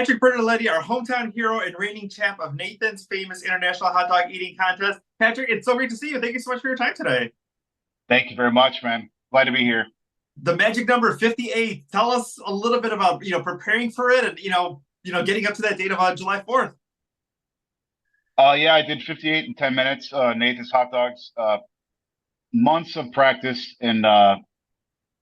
Patrick Bertoletti, our hometown hero and reigning champ of Nathan's famous international hot dog eating contest. Patrick, it's so great to see you. Thank you so much for your time today. Thank you very much, man. Glad to be here. The magic number 58. Tell us a little bit about preparing for it and getting up to that date of July 4th. Yeah, I did 58 in 10 minutes. Nathan's hot dogs. Months of practice and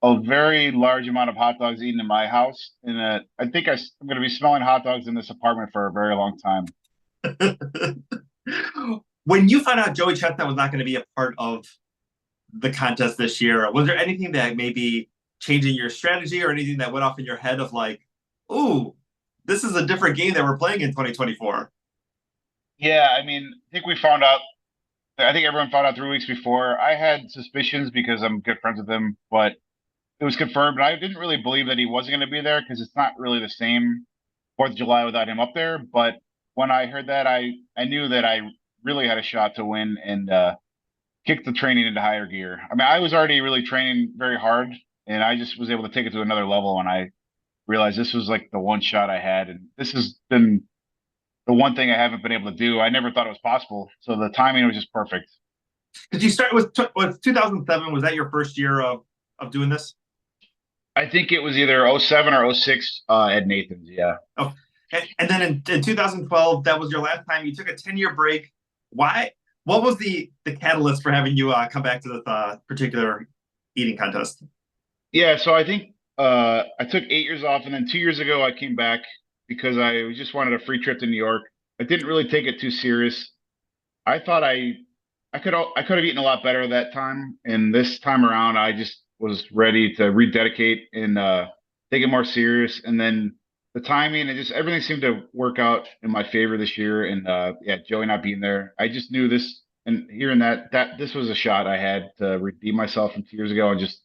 a very large amount of hot dogs eaten in my house. And I think I'm going to be smelling hot dogs in this apartment for a very long time. When you found out Joey Chestnut was not going to be a part of the contest this year, was there anything that maybe changing your strategy or anything that went off in your head of like, ooh, this is a different game that we're playing in 2024? Yeah, I mean, I think everyone found out 3 weeks before. I had suspicions because I'm good friends with him, but it was confirmed. And I didn't really believe that he wasn't going to be there because it's not really the same 4th of July without him up there. But when I heard that, I knew that I really had a shot to win and kick the training into higher gear. I mean, I was already really training very hard, and I just was able to take it to another level when I realized this was like the one shot I had, and this has been the one thing I haven't been able to do. I never thought it was possible, so the timing was just perfect. Did you start with 2007? Was that your first year of doing this? I think it was either '07 or '06 at Nathan's. Yeah. Oh, and then in 2012, that was your last time. You took a 10-year break. Why? What was the catalyst for having you come back to this particular eating contest? Yeah, so I think I took 8 years off, and then 2 years ago I came back because I just wanted a free trip to New York. I didn't really take it too serious. I thought I could have eaten a lot better that time, and this time around I just was ready to rededicate and take it more serious. And then the timing and just everything seemed to work out in my favor this year. And yeah, Joey not being there, I just knew this and hearing that this was a shot I had to redeem myself from 2 years ago and just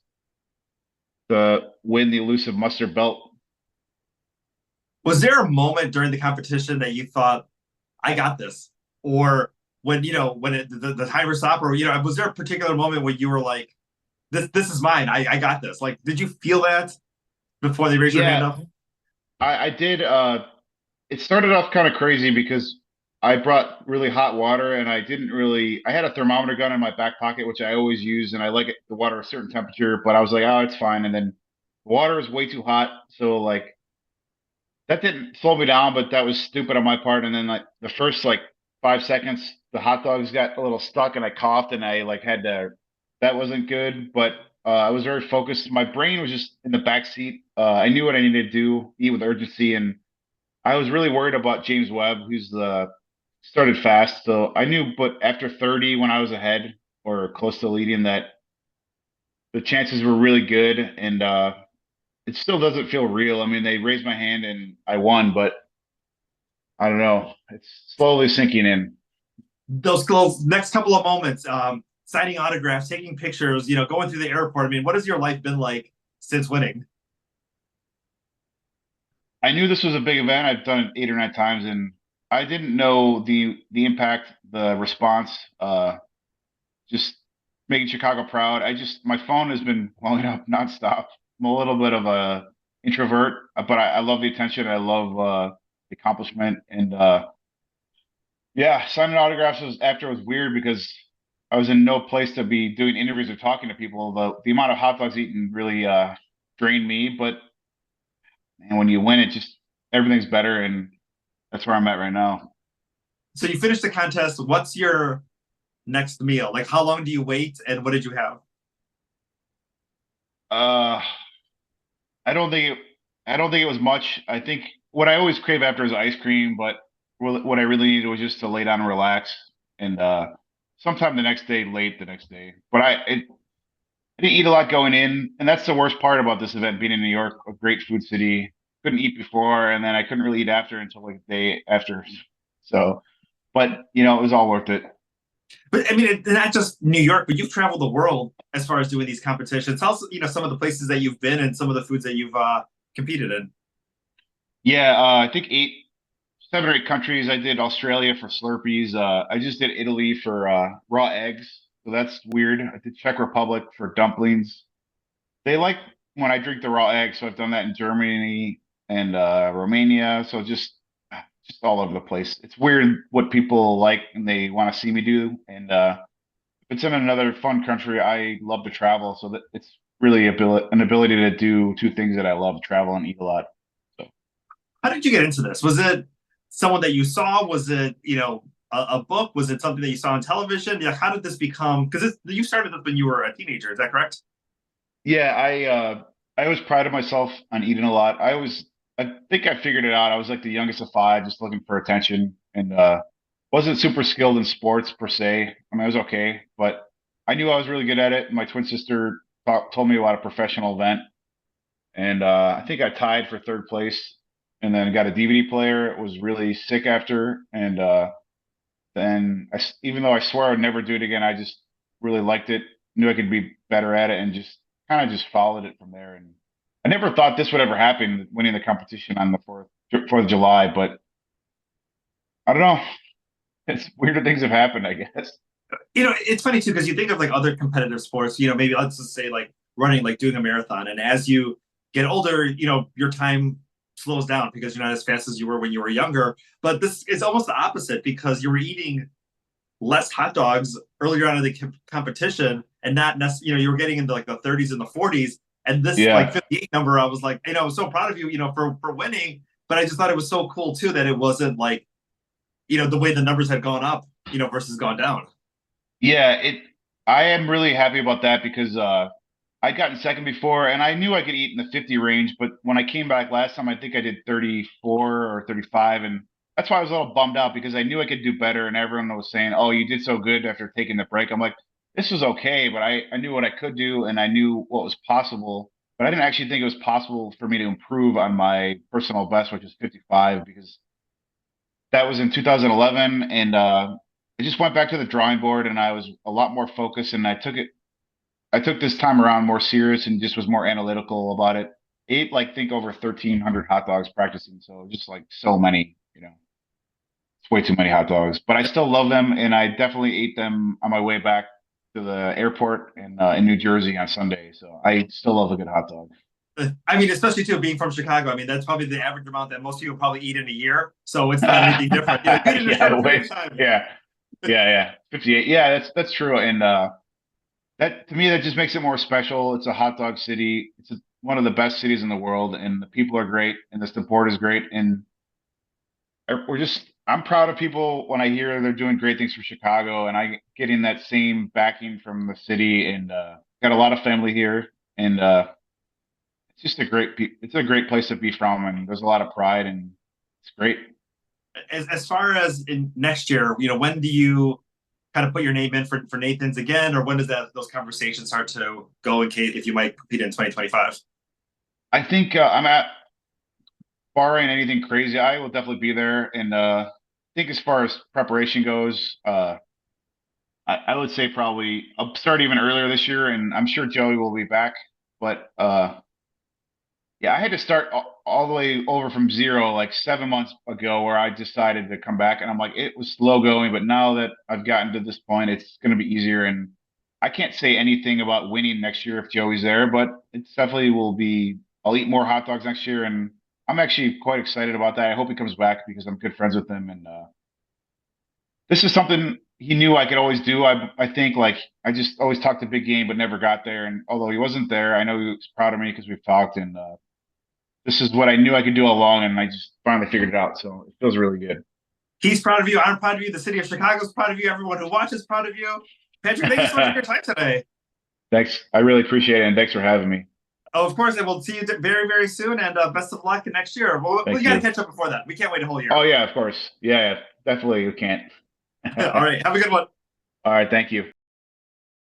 to win the elusive mustard belt. Was there a moment during the competition that you thought, "I got this," or when the timer stopped, or was there a particular moment where you were like, "This is mine. I got this." Like, did you feel that before they raised your hand Yeah, up? I did. It started off kind of crazy because I brought really hot water and I had a thermometer gun in my back pocket, which I always use, and I like the water a certain temperature, but I was like, oh, it's fine. And then the water was way too hot. So like that didn't slow me down, but that was stupid on my part. And then like the first like 5 seconds, the hot dogs got a little stuck and I coughed and I like that wasn't good, but I was very focused. My brain was just in the back seat. I knew what I needed to do, eat with urgency, and I was really worried about James Webb, who's the started fast. So I knew, but after 30, when I was ahead or close to leading, that the chances were really good. And it still doesn't feel real. I mean, they raised my hand and I won, but I don't know. It's slowly sinking in. Those next couple of moments, signing autographs, taking pictures, going through the airport. I mean, what has your life been like since winning? I knew this was a big event. I've done it 8 or 9 times, and I didn't know the impact, the response. Just making Chicago proud. My phone has been blowing up nonstop. I'm a little bit of a introvert, but I love the attention. I love the accomplishment, and yeah, signing autographs was weird because I was in no place to be doing interviews or talking to people. The amount of hot dogs eaten really drained me, but and when you win, it just everything's better, and that's where I'm at right now. So you finished the contest. What's your next meal? Like, how long do you wait, and what did you have? Uh, I don't think it. I don't think it was much. I think what I always crave after is ice cream, but what I really needed was just to lay down and relax, and sometime the next day, late the next day. But I didn't eat a lot going in, and that's the worst part about this event being in New York, a great food city. Couldn't eat before, and then I couldn't really eat after until like the day after. So, but it was all worth it. But I mean, it's not just New York, but you've traveled the world as far as doing these competitions. Tell us, some of the places that you've been and some of the foods that you've competed in. Yeah, I think 7 or 8 countries. I did Australia for Slurpees. I just did Italy for raw eggs. So that's weird. I did Czech Republic for dumplings. They like when I drink the raw eggs, so I've done that in Germany and Romania. So just all over the place. It's weird what people like and they want to see me do. And if it's in another fun country, I love to travel. So that it's really an ability to do two things that I love, travel and eat a lot. So How did you get into this? Was it someone that you saw? Was it, a book? Was it something that you saw on television? Yeah, how did this become? Because you started this when you were a teenager, is that correct? yeah, I always prided myself on eating a lot. I think I figured it out. I was like the youngest of five, just looking for attention, and wasn't super skilled in sports per se. I mean, I was okay, but I knew I was really good at it. My twin sister told me about a professional event, and I think I tied for third place, and then got a DVD player. It was really sick after, and then even though I swore I'd never do it again, I just really liked it. Knew I could be better at it, and just kind of just followed it from there. And I never thought this would ever happen, winning the competition on the Fourth of July. But I don't know. It's weirder things have happened, I guess. It's funny too, because you think of like other competitive sports, maybe let's just say like running, like doing a marathon. And as you get older, your time slows down because you're not as fast as you were when you were younger. But this is almost the opposite because you were eating less hot dogs earlier on in the competition and not necessarily, you were getting into like the 30s and the 40s. And this like Yeah. 58 number, I was like, I was so proud of you, for winning. But I just thought it was so cool too that it wasn't like, the way the numbers had gone up, versus gone down. Yeah, I am really happy about that because I'd gotten second before and I knew I could eat in the 50 range, but when I came back last time I think I did 34 or 35, and that's why I was a little bummed out because I knew I could do better and everyone was saying, "Oh, you did so good after taking the break." I'm like, "This was okay," but I knew what I could do and I knew what was possible, but I didn't actually think it was possible for me to improve on my personal best, which is 55, because that was in 2011, and I just went back to the drawing board and I was a lot more focused, and I took this time around more serious and just was more analytical about it. Ate like think over 1,300 hot dogs practicing, so just like so many, it's way too many hot dogs. But I still love them, and I definitely ate them on my way back to the airport in New Jersey on Sunday. So I still love a good hot dog. I mean, especially too being from Chicago. I mean, that's probably the average amount that most people probably eat in a year. So it's not anything different. You eat in a Yeah, short period wait, of time. yeah, yeah. 58. Yeah, that's true, and that to me that just makes it more special. It's a hot dog city. One of the best cities in the world, and the people are great, and the support is great, and I'm proud of people when I hear they're doing great things for Chicago, and I getting that same backing from the city, and got a lot of family here, and it's just it's a great place to be from, and there's a lot of pride, and it's great. As far as in next year, when do you kind of put your name in for Nathan's again, or when does those conversations start to go in case if you might compete in 2025? I think I'm at barring anything crazy, I will definitely be there, and I think as far as preparation goes, I would say probably I'll start even earlier this year, and I'm sure Joey will be back. But yeah, I had to start all the way over from zero like 7 months ago, where I decided to come back, and I'm like, it was slow going, but now that I've gotten to this point, it's going to be easier. And I can't say anything about winning next year if Joey's there, but it's definitely will be. I'll eat more hot dogs next year, and I'm actually quite excited about that. I hope he comes back because I'm good friends with him, and this is something he knew I could always do. I think like I just always talked a big game, but never got there. And although he wasn't there, I know he was proud of me because we've talked, and this is what I knew I could do all along, and I just finally figured it out. So it feels really good. He's proud of you. I'm proud of you. The city of Chicago is proud of you. Everyone who watches proud of you. Patrick, thank you so much for your time today. Thanks. I really appreciate it, and thanks for having me. Oh, of course, and we'll see you very, very soon. And best of luck next year. We Thank got to you. catch up before that. We can't wait a whole Oh year. yeah, of course. Yeah, yeah, definitely. You can't. All right. Have a good one. All right. Thank you.